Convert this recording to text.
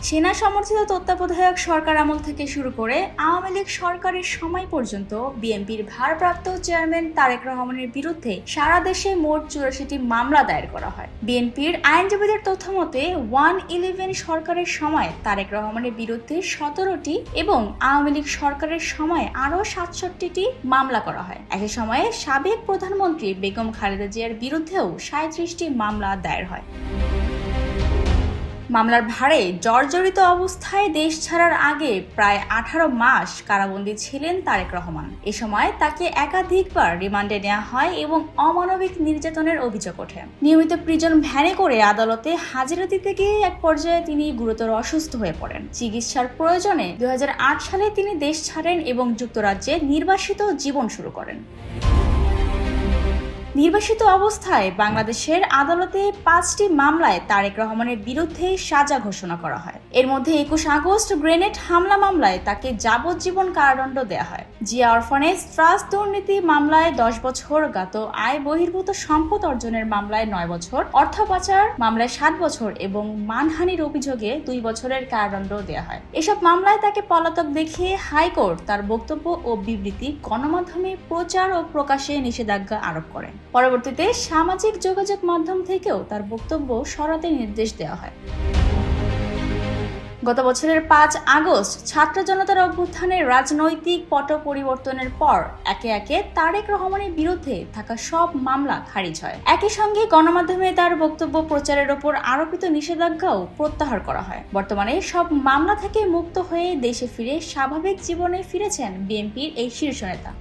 সেনা সমর্থিত তত্ত্বাবধায়ক সরকার আমল থেকে শুরু করে আওয়ামী লীগ সরকারের সময় পর্যন্ত বিএনপির ভারপ্রাপ্ত চেয়ারম্যান তারেক রহমানের বিরুদ্ধে সারা দেশে মোট ৮৪টি মামলা দায়ের করা হয়। বিএনপির আইনজীবীদের তথ্য মতে 1-11 সরকারের সময় তারেক রহমানের বিরুদ্ধে ১৭টি এবং আওয়ামী লীগ সরকারের সময় আরও ৬৭টি মামলা করা হয়। একই সময়ে সাবেক প্রধানমন্ত্রী বেগম খালেদা জিয়ার বিরুদ্ধেও ৩৭টি মামলা দায়ের হয়। মামলার ভারে জর্জরিত অবস্থায় দেশ ছাড়ার আগে প্রায় ১৮ মাস কারাবন্দী ছিলেন তারেক রহমান। এ সময় তাকে একাধিকবার রিমান্ডে নেওয়া হয় এবং অমানবিক নির্যাতনের অভিযোগ ওঠে। নিয়মিত প্রিজন ভ্যানে করে আদালতে হাজিরা দিতে গিয়ে এক পর্যায়ে তিনি গুরুতর অসুস্থ হয়ে পড়েন। চিকিৎসার প্রয়োজনে ২০০৮ সালে তিনি দেশ ছাড়েন এবং যুক্তরাজ্যে নির্বাসিত জীবন শুরু করেন। নির্বাসিত অবস্থায় বাংলাদেশের আদালতে ৫টি মামলায় তারেক রহমানের বিরুদ্ধে সাজা ঘোষণা করা হয়। এর মধ্যে ২১ আগস্ট গ্রেনেড হামলা মামলায় তাকে যাবজ্জীবন কারাদণ্ড দেওয়া হয়। জিয়া অরফানেজ ট্রাস্ট দুর্নীতি মামলায় ১০ বছর, জ্ঞাত আয় বহির্ভূত সম্পদ অর্জনের মামলায় ৯ বছর, অর্থ পাচার মামলায় ৭ বছর এবং মানহানির অভিযোগে ২ বছরের কারাদণ্ড দেওয়া হয়। এসব মামলায় তাকে পলাতক দেখিয়ে হাইকোর্ট তার বক্তব্য ও বিবৃতি গণমাধ্যমে প্রচার ও প্রকাশে নিষেধাজ্ঞা আরোপ করে। পরবর্তীতে সামাজিক যোগাযোগ মাধ্যম থেকেও তার বক্তব্য সরাতে নির্দেশ দেওয়া হয়। গত বছরের ৫ আগস্ট ছাত্র জনতার অভ্যুত্থানে রাজনৈতিক পট পরিবর্তনের পর একে একে তারেক রহমানের বিরুদ্ধে থাকা সব মামলা খারিজ হয়। একই সঙ্গে গণমাধ্যমে তার বক্তব্য প্রচারের ওপর আরোপিত নিষেধাজ্ঞাও প্রত্যাহার করা হয়। বর্তমানে সব মামলা থেকে মুক্ত হয়ে দেশে ফিরে স্বাভাবিক জীবনে ফিরেছেন বিএনপির এই শীর্ষ নেতা।